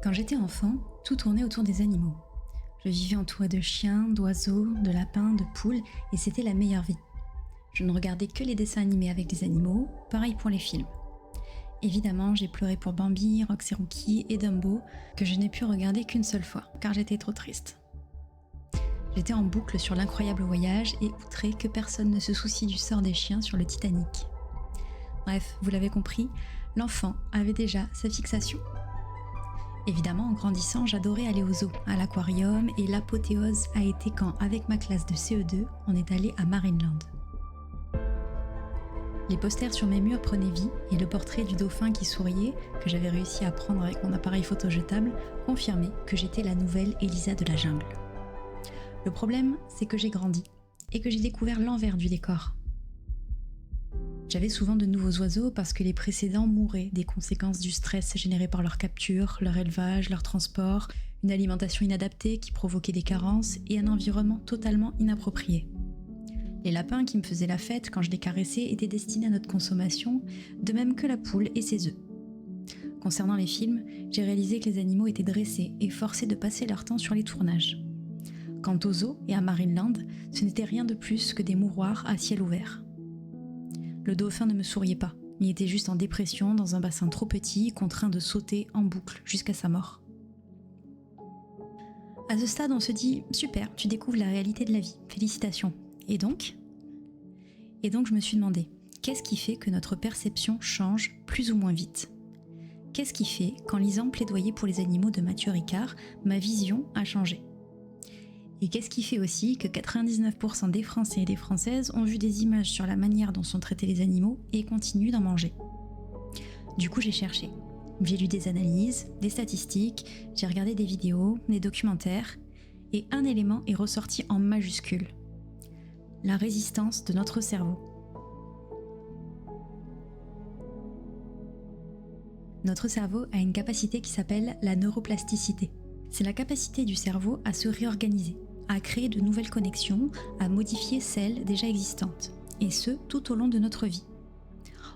Quand j'étais enfant, tout tournait autour des animaux. Je vivais entourée de chiens, d'oiseaux, de lapins, de poules, et c'était la meilleure vie. Je ne regardais que les dessins animés avec des animaux, pareil pour les films. Évidemment, j'ai pleuré pour Bambi, Rox et Rookie et Dumbo, que je n'ai pu regarder qu'une seule fois, car j'étais trop triste. J'étais en boucle sur l'incroyable voyage et outrée que personne ne se soucie du sort des chiens sur le Titanic. Bref, vous l'avez compris, l'enfant avait déjà sa fixation. Évidemment, en grandissant, j'adorais aller au zoo, à l'aquarium, et l'apothéose a été quand, avec ma classe de CE2, on est allé à Marineland. Les posters sur mes murs prenaient vie, et le portrait du dauphin qui souriait, que j'avais réussi à prendre avec mon appareil photo jetable, confirmait que j'étais la nouvelle Elisa de la jungle. Le problème, c'est que j'ai grandi, et que j'ai découvert l'envers du décor. J'avais souvent de nouveaux oiseaux parce que les précédents mouraient des conséquences du stress généré par leur capture, leur élevage, leur transport, une alimentation inadaptée qui provoquait des carences et un environnement totalement inapproprié. Les lapins qui me faisaient la fête quand je les caressais étaient destinés à notre consommation, de même que la poule et ses œufs. Concernant les films, j'ai réalisé que les animaux étaient dressés et forcés de passer leur temps sur les tournages. Quant aux zoos et à Marineland, ce n'était rien de plus que des mouroirs à ciel ouvert. Le dauphin ne me souriait pas, il était juste en dépression dans un bassin trop petit, contraint de sauter en boucle jusqu'à sa mort. À ce stade, on se dit « Super, tu découvres la réalité de la vie, félicitations. Et donc ?» Et donc je me suis demandé, qu'est-ce qui fait que notre perception change plus ou moins vite ? Qu'est-ce qui fait qu'en lisant Plaidoyer pour les animaux de Mathieu Ricard, ma vision a changé ? Et qu'est-ce qui fait aussi que 99% des Français et des Françaises ont vu des images sur la manière dont sont traités les animaux et continuent d'en manger ? Du coup, j'ai cherché. J'ai lu des analyses, des statistiques, j'ai regardé des vidéos, des documentaires, et un élément est ressorti en majuscule. La résistance de notre cerveau. Notre cerveau a une capacité qui s'appelle la neuroplasticité. C'est la capacité du cerveau à se réorganiser, à créer de nouvelles connexions, à modifier celles déjà existantes, et ce, tout au long de notre vie.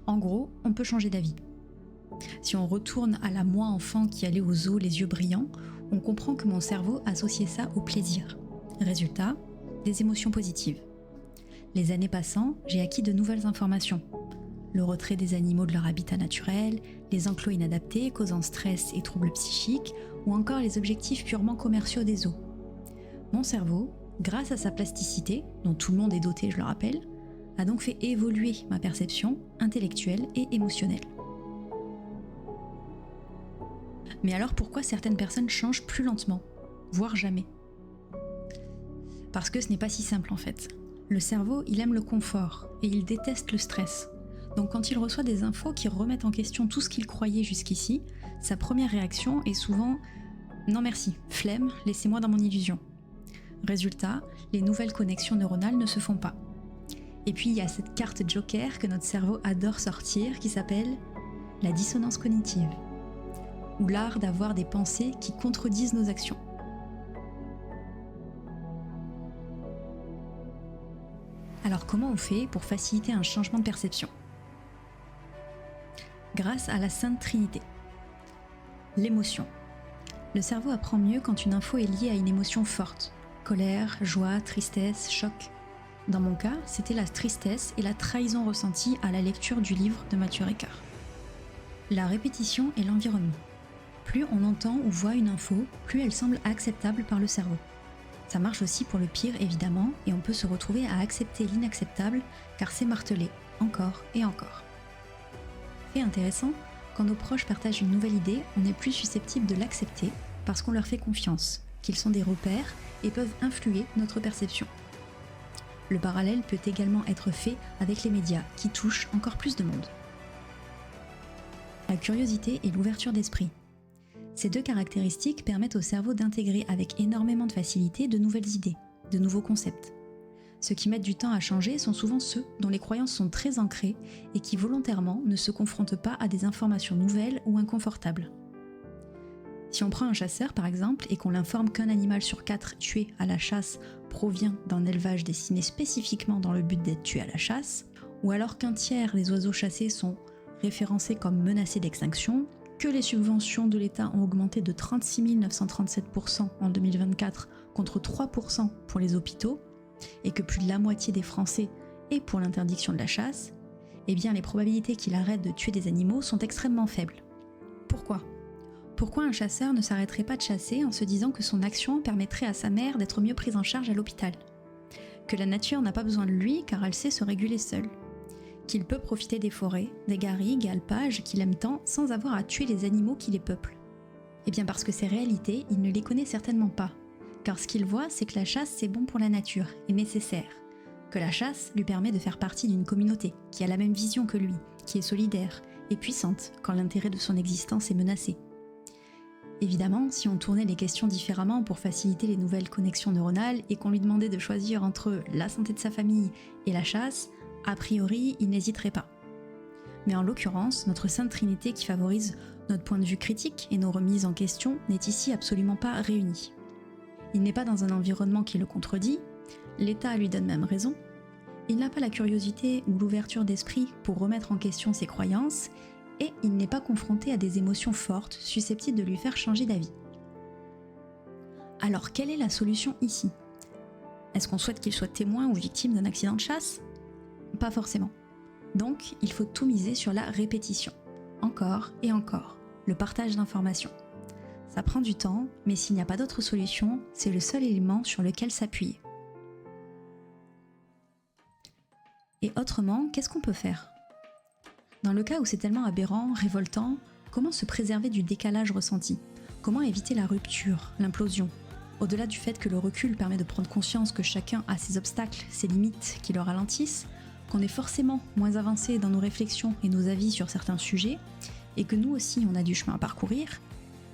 En gros, on peut changer d'avis. Si on retourne à la moi enfant qui allait au zoo les yeux brillants, on comprend que mon cerveau associait ça au plaisir. Résultat, des émotions positives. Les années passant, j'ai acquis de nouvelles informations. Le retrait des animaux de leur habitat naturel, les enclos inadaptés causant stress et troubles psychiques, ou encore les objectifs purement commerciaux des zoos. Mon cerveau, grâce à sa plasticité, dont tout le monde est doté, je le rappelle, a donc fait évoluer ma perception intellectuelle et émotionnelle. Mais alors pourquoi certaines personnes changent plus lentement, voire jamais ? Parce que ce n'est pas si simple en fait. Le cerveau, il aime le confort et il déteste le stress. Donc quand il reçoit des infos qui remettent en question tout ce qu'il croyait jusqu'ici, sa première réaction est souvent « Non merci, flemme, laissez-moi dans mon illusion ». Résultat, les nouvelles connexions neuronales ne se font pas. Et puis il y a cette carte joker que notre cerveau adore sortir qui s'appelle la dissonance cognitive, ou l'art d'avoir des pensées qui contredisent nos actions. Alors comment on fait pour faciliter un changement de perception ? Grâce à la Sainte Trinité. L'émotion. Le cerveau apprend mieux quand une info est liée à une émotion forte. Colère, joie, tristesse, choc. Dans mon cas, c'était la tristesse et la trahison ressentie à la lecture du livre de Mathieu Ricard. La répétition et l'environnement. Plus on entend ou voit une info, plus elle semble acceptable par le cerveau. Ça marche aussi pour le pire évidemment, et on peut se retrouver à accepter l'inacceptable car c'est martelé, encore et encore. Fait intéressant, quand nos proches partagent une nouvelle idée, on est plus susceptible de l'accepter parce qu'on leur fait confiance, qu'ils sont des repères et peuvent influer notre perception. Le parallèle peut également être fait avec les médias qui touchent encore plus de monde. La curiosité et l'ouverture d'esprit. Ces deux caractéristiques permettent au cerveau d'intégrer avec énormément de facilité de nouvelles idées, de nouveaux concepts. Ceux qui mettent du temps à changer sont souvent ceux dont les croyances sont très ancrées et qui volontairement ne se confrontent pas à des informations nouvelles ou inconfortables. Si on prend un chasseur par exemple et qu'on l'informe qu'un animal sur 4 tué à la chasse provient d'un élevage destiné spécifiquement dans le but d'être tué à la chasse, ou alors qu'un tiers des oiseaux chassés sont référencés comme menacés d'extinction, que les subventions de l'État ont augmenté de 36 937% en 2024 contre 3% pour les hôpitaux, et que plus de la moitié des Français est pour l'interdiction de la chasse, eh bien les probabilités qu'il arrête de tuer des animaux sont extrêmement faibles. Pourquoi ? Pourquoi un chasseur ne s'arrêterait pas de chasser en se disant que son action permettrait à sa mère d'être mieux prise en charge à l'hôpital ? Que la nature n'a pas besoin de lui car elle sait se réguler seule ? Qu'il peut profiter des forêts, des garrigues et alpages qu'il aime tant sans avoir à tuer les animaux qui les peuplent ? Eh bien parce que ces réalités, il ne les connaît certainement pas. Car ce qu'il voit, c'est que la chasse c'est bon pour la nature et nécessaire. Que la chasse lui permet de faire partie d'une communauté qui a la même vision que lui, qui est solidaire et puissante quand l'intérêt de son existence est menacé. Évidemment, si on tournait les questions différemment pour faciliter les nouvelles connexions neuronales et qu'on lui demandait de choisir entre la santé de sa famille et la chasse, a priori, il n'hésiterait pas. Mais en l'occurrence, notre Sainte Trinité qui favorise notre point de vue critique et nos remises en question n'est ici absolument pas réunie. Il n'est pas dans un environnement qui le contredit, l'État lui donne même raison, il n'a pas la curiosité ou l'ouverture d'esprit pour remettre en question ses croyances, et il n'est pas confronté à des émotions fortes susceptibles de lui faire changer d'avis. Alors quelle est la solution ici ? Est-ce qu'on souhaite qu'il soit témoin ou victime d'un accident de chasse ? Pas forcément. Donc il faut tout miser sur la répétition, encore et encore, le partage d'informations. Ça prend du temps, mais s'il n'y a pas d'autre solution, c'est le seul élément sur lequel s'appuyer. Et autrement, qu'est-ce qu'on peut faire ? Dans le cas où c'est tellement aberrant, révoltant, comment se préserver du décalage ressenti ? Comment éviter la rupture, l'implosion ? Au-delà du fait que le recul permet de prendre conscience que chacun a ses obstacles, ses limites qui le ralentissent, qu'on est forcément moins avancé dans nos réflexions et nos avis sur certains sujets, et que nous aussi on a du chemin à parcourir,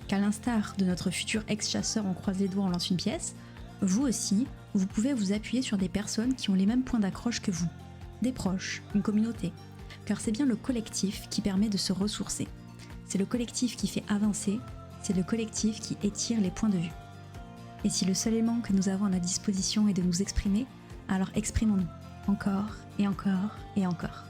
qu'à l'instar de notre futur ex-chasseur on croise les doigts, on lance une pièce, vous aussi, vous pouvez vous appuyer sur des personnes qui ont les mêmes points d'accroche que vous, des proches, une communauté, car c'est bien le collectif qui permet de se ressourcer. C'est le collectif qui fait avancer, c'est le collectif qui étire les points de vue. Et si le seul élément que nous avons à notre disposition est de nous exprimer, alors exprimons-nous, encore et encore et encore.